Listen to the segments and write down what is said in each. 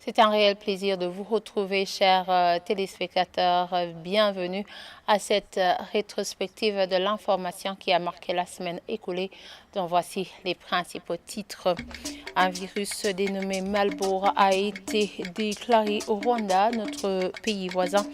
C'est un réel plaisir de vous retrouver, chers téléspectateurs. Bienvenue à cette rétrospective de l'information qui a marqué la semaine écoulée. Donc voici les principaux titres. Un virus dénommé Marburg a été déclaré au Rwanda, notre pays voisin.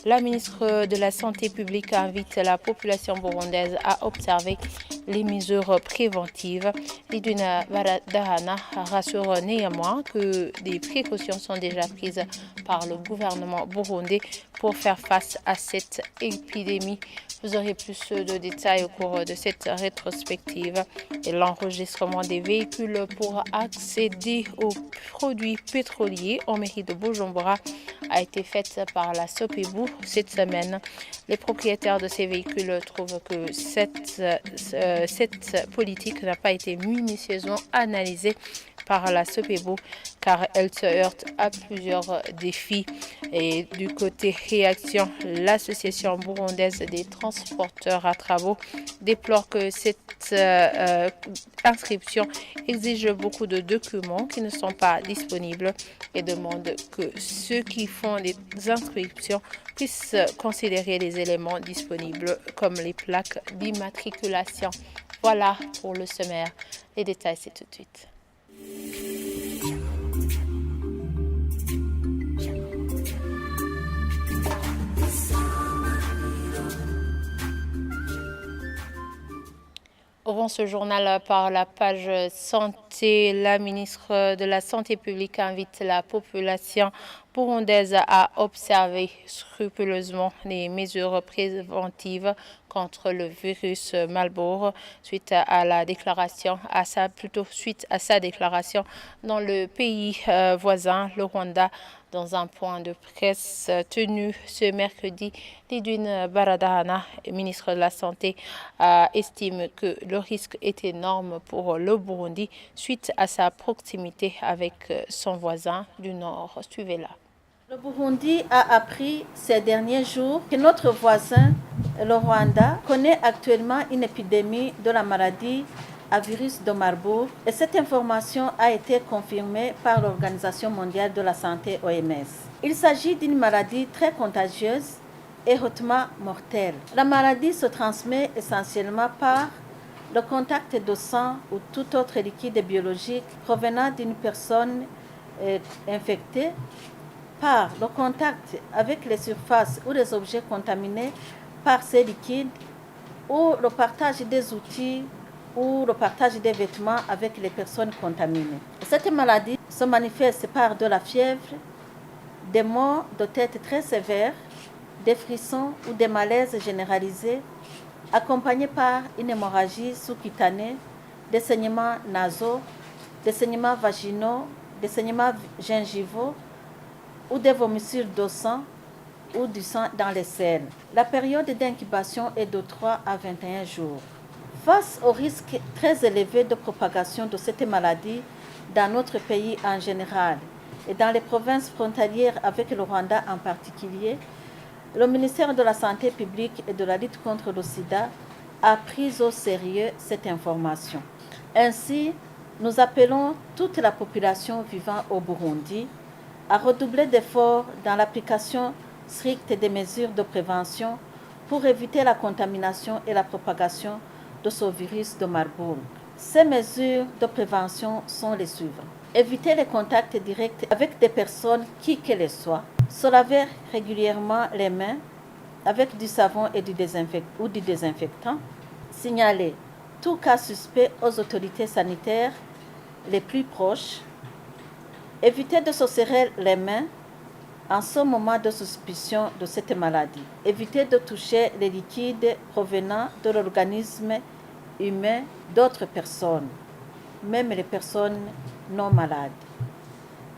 La ministre de la Santé publique invite la population burundaise à observer les mesures préventives. Lidwina Baradahana rassure néanmoins que des précautions sont déjà prises par le gouvernement burundais pour faire face à cette épidémie. Vous aurez plus de détails au cours de cette rétrospective. Et l'enregistrement des véhicules pour accéder aux produits pétroliers en mairie de Bujumbura a été fait par la SOPEBU cette semaine. Les propriétaires de ces véhicules trouvent que cette politique n'a pas été minutieusement analysée par la SOPEBU car elle se heurte à plusieurs défis. Et du côté réaction, l'association burundaise des transporteurs à travaux déplore que cette inscription exige beaucoup de documents qui ne sont pas disponibles et demande que ceux qui font les inscriptions puissent considérer les éléments disponibles comme les plaques d'immatriculation. Voilà pour le sommaire. Les détails, c'est tout de suite. Ouvrons ce journal par la page santé. La ministre de la Santé publique invite la population burundaise à observer scrupuleusement les mesures préventives contre le virus Marburg suite à sa déclaration dans le pays voisin, le Rwanda. Dans un point de presse tenu ce mercredi, Lidwina Baradahana, ministre de la Santé, estime que le risque est énorme pour le Burundi suite à sa proximité avec son voisin du Nord. Suivez-la. Le Burundi a appris ces derniers jours que notre voisin, le Rwanda, connaît actuellement une épidémie de la maladie à virus de Marburg et cette information a été confirmée par l'Organisation mondiale de la santé OMS. Il s'agit d'une maladie très contagieuse et hautement mortelle. La maladie se transmet essentiellement par le contact de sang ou tout autre liquide biologique provenant d'une personne infectée, par le contact avec les surfaces ou les objets contaminés par ces liquides ou le partage des outils ou le partage des vêtements avec les personnes contaminées. Cette maladie se manifeste par de la fièvre, des maux de tête très sévères, des frissons ou des malaises généralisés, accompagnés par une hémorragie sous-cutanée, des saignements nasaux, des saignements vaginaux, des saignements gingivaux ou des vomissures de sang ou du sang dans les selles. La période d'incubation est de 3 à 21 jours. Face au risque très élevé de propagation de cette maladie dans notre pays en général et dans les provinces frontalières avec le Rwanda en particulier, le ministère de la Santé publique et de la lutte contre le sida a pris au sérieux cette information. Ainsi, nous appelons toute la population vivant au Burundi à redoubler d'efforts dans l'application stricte des mesures de prévention pour éviter la contamination et la propagation de ce virus de Marburg. Ces mesures de prévention sont les suivantes. Éviter les contacts directs avec des personnes qui que les soient. Se laver régulièrement les mains avec du savon et du désinfectant. Signaler tout cas suspect aux autorités sanitaires les plus proches. Éviter de se serrer les mains en ce moment de suspicion de cette maladie. Éviter de toucher les liquides provenant de l'organisme humain d'autres personnes, même les personnes non malades.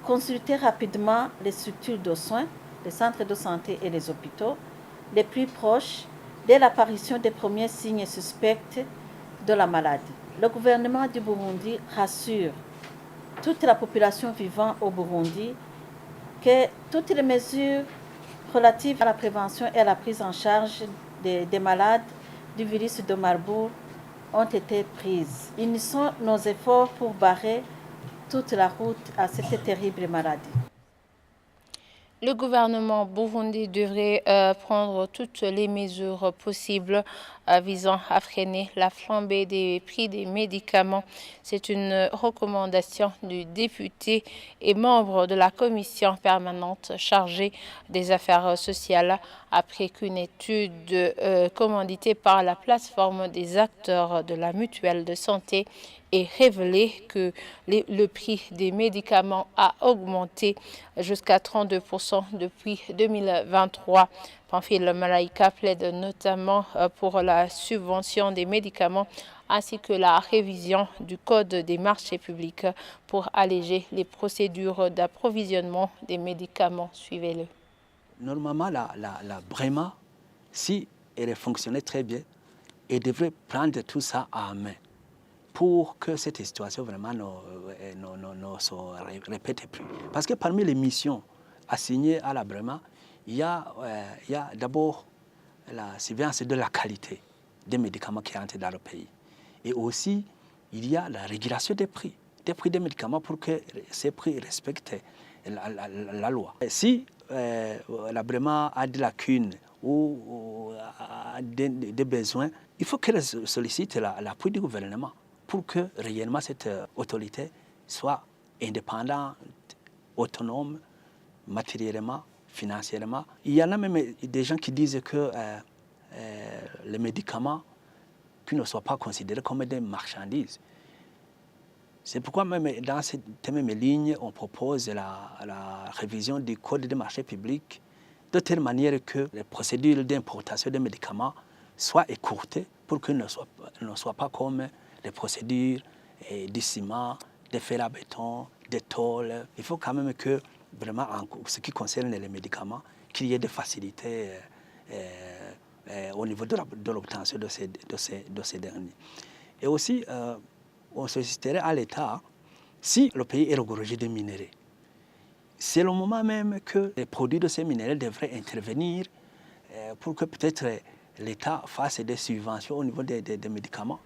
Consulter rapidement les structures de soins, les centres de santé et les hôpitaux les plus proches dès l'apparition des premiers signes suspects de la maladie. Le gouvernement du Burundi rassure toute la population vivant au Burundi que toutes les mesures relatives à la prévention et à la prise en charge des malades du virus de Marburg ont été prises. Unissons nos efforts pour barrer toute la route à cette terrible maladie. Le gouvernement burundais devrait prendre toutes les mesures possibles visant à freiner la flambée des prix des médicaments. C'est une recommandation du député et membre de la commission permanente chargée des affaires sociales après qu'une étude commanditée par la plateforme des acteurs de la mutuelle de santé ait révélé que le prix des médicaments a augmenté jusqu'à 32% depuis 2023. Pamphile Malaika plaide notamment pour la subvention des médicaments ainsi que la révision du Code des marchés publics pour alléger les procédures d'approvisionnement des médicaments. Suivez-le. Normalement, la Brema, si elle fonctionnait très bien, elle devrait prendre tout ça en main pour que cette situation vraiment ne se répète plus. Parce que parmi les missions assignées à la Brema, il y a d'abord la surveillance de la qualité des médicaments qui entrent dans le pays. Et aussi, il y a la régulation des prix des médicaments pour que ces prix respectent la loi. Et si la Brema a des lacunes ou a des besoins, il faut qu'elle sollicite l'appui du gouvernement pour que réellement cette autorité soit indépendante, autonome, matériellement, financièrement. Il y en a même des gens qui disent que les médicaments qui ne soient pas considérés comme des marchandises. C'est pourquoi même dans cette même ligne, on propose la révision du Code des marchés publics de telle manière que les procédures d'importation des médicaments soient écourtées pour qu'elles ne soient pas comme les procédures du ciment, des fer à béton, des tôles. Il faut quand même que, vraiment, en ce qui concerne les médicaments, qu'il y ait des facilités au niveau de l'obtention de ces derniers. Et aussi, on solliciterait à l'État, si le pays est regorgé de minéraux, c'est le moment même que les produits de ces minéraux devraient intervenir pour que peut-être l'État fasse des subventions au niveau des médicaments.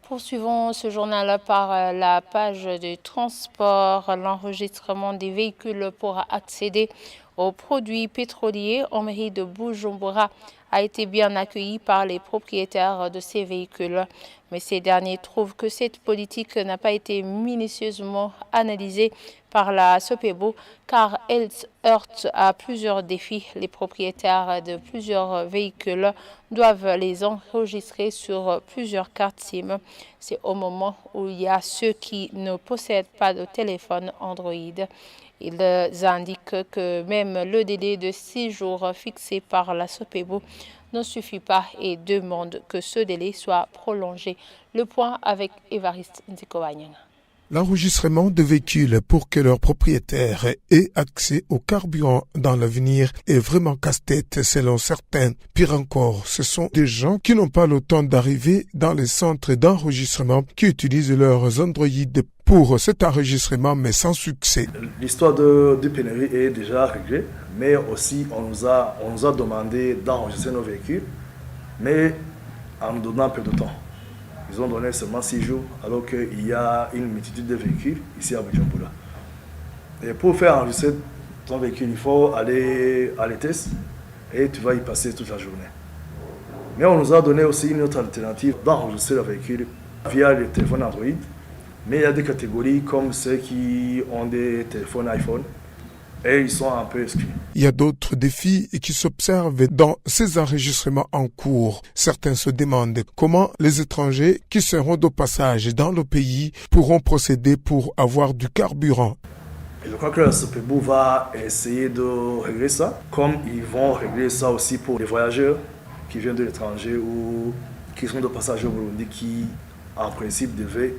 Poursuivons ce journal par la page de transport. L'enregistrement des véhicules pour accéder aux produits pétroliers en mairie de Bujumbura a été bien accueilli par les propriétaires de ces véhicules. Mais ces derniers trouvent que cette politique n'a pas été minutieusement analysée par la SOPEBO car elle heurte à plusieurs défis. Les propriétaires de plusieurs véhicules doivent les enregistrer sur plusieurs cartes SIM. C'est au moment où il y a ceux qui ne possèdent pas de téléphone Android. Ils indiquent que même le délai de 6 jours fixé par la SOPEBO ne suffit pas et demandent que ce délai soit prolongé. Le point avec Évariste Ndikowanyan. L'enregistrement de véhicules pour que leurs propriétaires aient accès au carburant dans l'avenir est vraiment casse-tête selon certains. Pire encore, ce sont des gens qui n'ont pas le temps d'arriver dans les centres d'enregistrement qui utilisent leurs Android pour cet enregistrement mais sans succès. L'histoire du pénurie est déjà réglée, mais aussi on nous a demandé d'enregistrer nos véhicules, mais en nous donnant un peu de temps. Ils ont donné seulement 6 jours, alors qu'il y a une multitude de véhicules ici à Bujumbura. Et pour faire enregistrer ton véhicule, il faut aller à l'ETS et tu vas y passer toute la journée. Mais on nous a donné aussi une autre alternative d'enregistrer le véhicule via les téléphones Android. Mais il y a des catégories comme ceux qui ont des téléphones iPhone et ils sont un peu exclus. Il y a d'autres défis qui s'observent dans ces enregistrements en cours. Certains se demandent comment les étrangers qui seront de passage dans le pays pourront procéder pour avoir du carburant. Et je crois que la SOPEBO va essayer de régler ça, comme ils vont régler ça aussi pour les voyageurs qui viennent de l'étranger ou qui sont de passage au Burundi qui, en principe, devaient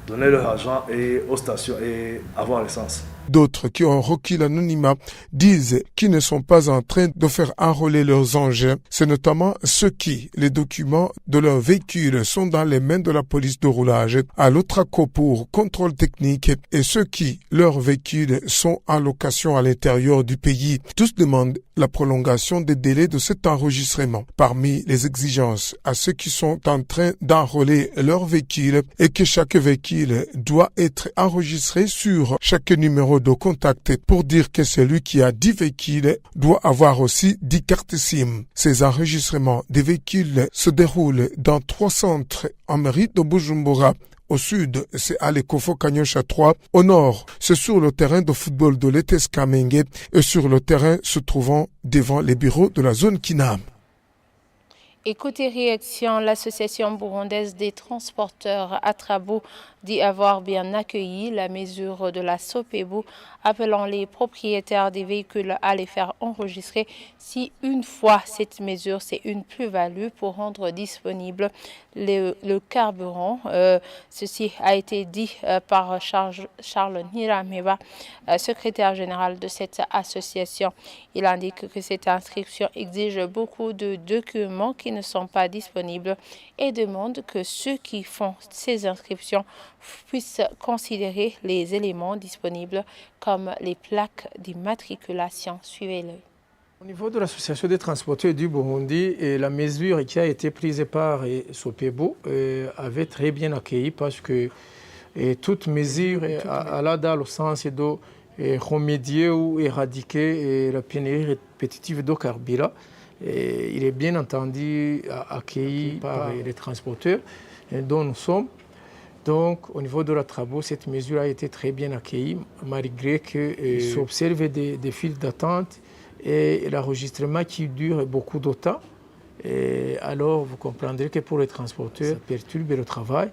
donner leur argent aux stations et avoir l'essence. D'autres qui ont requis l'anonymat disent qu'ils ne sont pas en train de faire enrôler leurs engins. C'est notamment ceux qui, les documents de leurs véhicules sont dans les mains de la police de roulage, à l'Otraco pour contrôle technique, et ceux qui, leurs véhicules sont en location à l'intérieur du pays. Tous demandent la prolongation des délais de cet enregistrement. Parmi les exigences à ceux qui sont en train d'enrôler leurs véhicules et que chaque véhicule doit être enregistré sur chaque numéro de contact pour dire que celui qui a 10 véhicules doit avoir aussi 10 cartes SIM. Ces enregistrements des véhicules se déroulent dans 3 centres en mairie de Bujumbura. Au sud, c'est à l'Ekofo Kanyosha 3. Au nord, c'est sur le terrain de football de l'ETS Kamenge et sur le terrain se trouvant devant les bureaux de la zone Kinam. Et côté réaction, l'association burundaise des transporteurs Atrabo dit avoir bien accueilli la mesure de la SOPEBU, appelant les propriétaires des véhicules à les faire enregistrer si une fois cette mesure, c'est une plus-value pour rendre disponible le carburant. Ceci a été dit par Charles Nirameba, secrétaire général de cette association. Il indique que cette inscription exige beaucoup de documents qui ne sont pas disponibles et demande que ceux qui font ces inscriptions puissent considérer les éléments disponibles comme les plaques d'immatriculation. Suivez-le. Au niveau de l'association des transporteurs du Burundi, la mesure qui a été prise par SOPEBU avait très bien accueilli parce que toute mesure alla dans le sens de remédier ou éradiquer la pénurie répétitive de carburant. Il est bien entendu accueilli par les transporteurs dont nous sommes. Donc, au niveau de la Trabo, cette mesure a été très bien accueillie, malgré qu'il s'observe des files d'attente et l'enregistrement qui dure beaucoup de temps. Et alors, vous comprendrez que pour les transporteurs, ça perturbe le travail.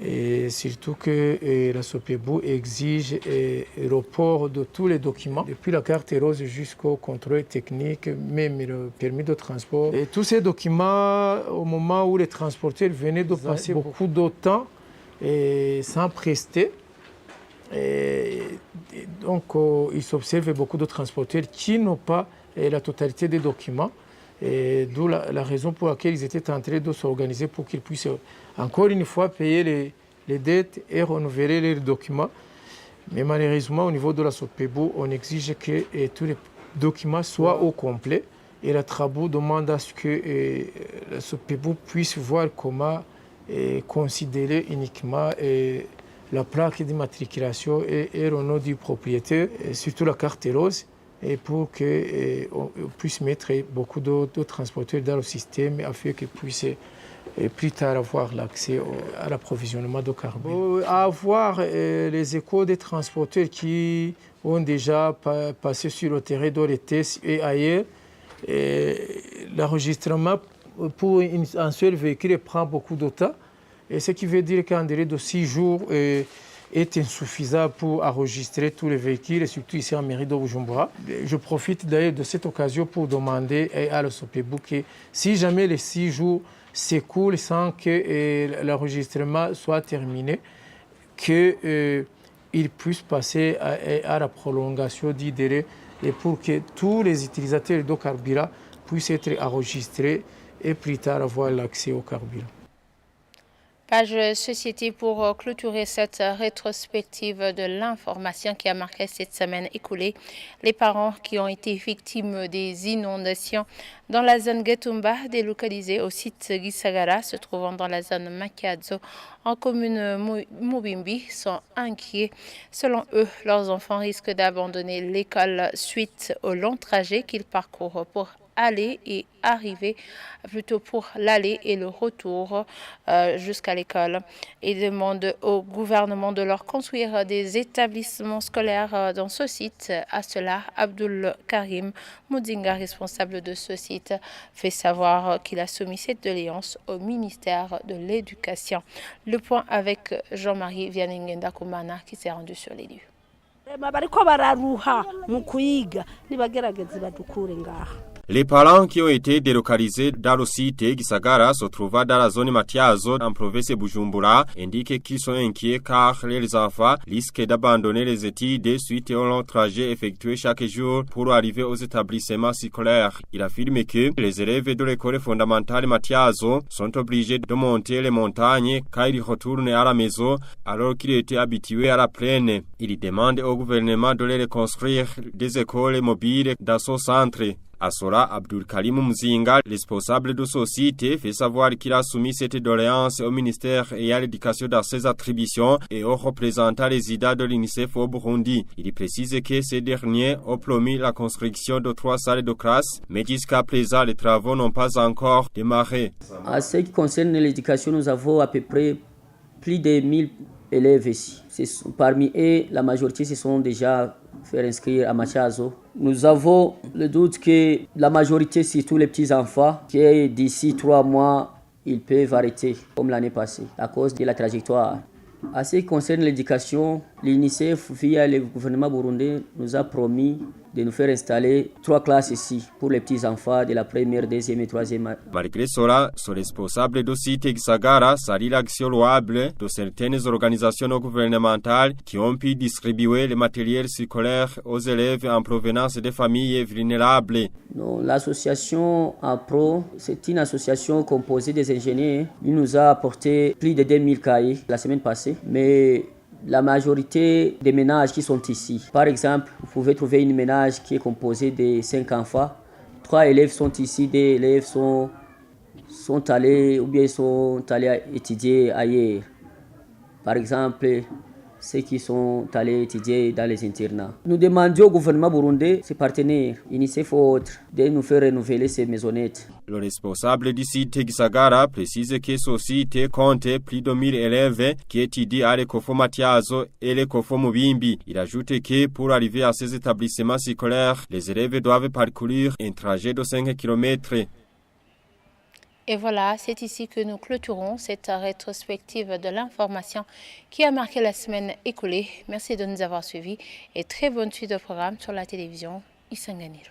Et surtout que la SOPEBU exige le report de tous les documents, depuis la carte rose jusqu'au contrôle technique, même le permis de transport. Et tous ces documents, au moment où les transporteurs venaient de passer beaucoup de temps sans prester, et donc il s'observe beaucoup de transporteurs qui n'ont pas la totalité des documents. D'où la raison pour laquelle ils étaient en train de s'organiser pour qu'ils puissent encore une fois payer les dettes et renouveler les documents. Mais malheureusement, au niveau de la SOPEBU, on exige que tous les documents soient au complet. Et la Trabo demande à ce que la SOPEBU puisse voir comment considérer uniquement la plaque d'immatriculation et le nom du propriétaire, et surtout la carte rose. Et pour qu'on puisse mettre beaucoup de transporteurs dans le système afin qu'ils puissent plus tard avoir l'accès à l'approvisionnement de carburant. Avoir les échos des transporteurs qui ont déjà passé sur le terrain de l'ETS et ailleurs, l'enregistrement pour un seul véhicule prend beaucoup de temps, et ce qui veut dire qu'un délai de 6 jours est insuffisant pour enregistrer tous les véhicules, et surtout ici en mairie de Bujumbura. Je profite d'ailleurs de cette occasion pour demander à la SOPEBU que si jamais les 6 jours s'écoulent sans que l'enregistrement soit terminé, qu'ils puissent passer à la prolongation du délai, et pour que tous les utilisateurs de carburant puissent être enregistrés et plus tard avoir l'accès au carburant. Page Société pour clôturer cette rétrospective de l'information qui a marqué cette semaine écoulée. Les parents qui ont été victimes des inondations dans la zone Getumba, délocalisée au site Gisagara, se trouvant dans la zone Makiadzo, en commune Mubimbi, sont inquiets. Selon eux, leurs enfants risquent d'abandonner l'école suite au long trajet qu'ils parcourent pour aller et arriver, plutôt pour l'aller et le retour jusqu'à l'école. Ils demandent au gouvernement de leur construire des établissements scolaires dans ce site. À cela, Abdul Karim Moudinga, responsable de ce site, fait savoir qu'il a soumis cette doléance au ministère de l'Éducation. Le point avec Jean-Marie Vianingenda Koumana qui s'est rendu sur les lieux. Les parents qui ont été délocalisés dans le site Gisagara se trouvant dans la zone Matiazo en province de Bujumbura indiquent qu'ils sont inquiets car les enfants risquent d'abandonner les études suite au long trajet effectué chaque jour pour arriver aux établissements scolaires. Il affirme que les élèves de l'école fondamentale Matiazo sont obligés de monter les montagnes quand ils retournent à la maison alors qu'ils étaient habitués à la plaine. Il demande au gouvernement de les reconstruire des écoles mobiles dans ce centre. Assora Abdul Karim Mzinga, responsable de société, fait savoir qu'il a soumis cette doléance au ministère et à l'éducation dans ses attributions et aux représentants résidents de l'UNICEF au Burundi. Il précise que ces derniers ont promis la construction de 3 salles de classe, mais jusqu'à présent, les travaux n'ont pas encore démarré. En ce qui concerne l'éducation, nous avons à peu près plus de 1000 élèves ici. Parmi eux, la majorité se sont déjà fait inscrire à Machazo. Nous avons le doute que la majorité, surtout les petits-enfants, que d'ici 3 mois, ils peuvent arrêter, comme l'année passée, à cause de la trajectoire. En ce qui concerne l'éducation, l'UNICEF, via le gouvernement burundais, nous a promis de nous faire installer 3 classes ici pour les petits-enfants de la première, deuxième et troisième. Malgré cela, ce responsable de site Gisagara salue l'action louable de certaines organisations non gouvernementales qui ont pu distribuer le matériel scolaire aux élèves en provenance des familles vulnérables. L'association APRO, c'est une association composée des ingénieurs. Il nous a apporté plus de 2000 cahiers la semaine passée, mais la majorité des ménages qui sont ici. Par exemple, vous pouvez trouver un ménage qui est composé de 5 enfants. 3 élèves sont ici, 2 élèves sont allés étudier ailleurs. Par exemple, ceux qui sont allés étudier dans les internats. Nous demandions au gouvernement burundais, ses partenaires, UNICEF ou autres, de nous faire renouveler ces maisonnettes. Le responsable du site Gisagara précise que ce site compte plus de 1000 élèves qui étudient à l'Ecofo Matiazo et l'Ecofo Mubimbi. Il ajoute que pour arriver à ces établissements scolaires, les élèves doivent parcourir un trajet de 5 km. Et voilà, c'est ici que nous clôturons cette rétrospective de l'information qui a marqué la semaine écoulée. Merci de nous avoir suivis et très bonne suite de programme sur la télévision Isanganiro.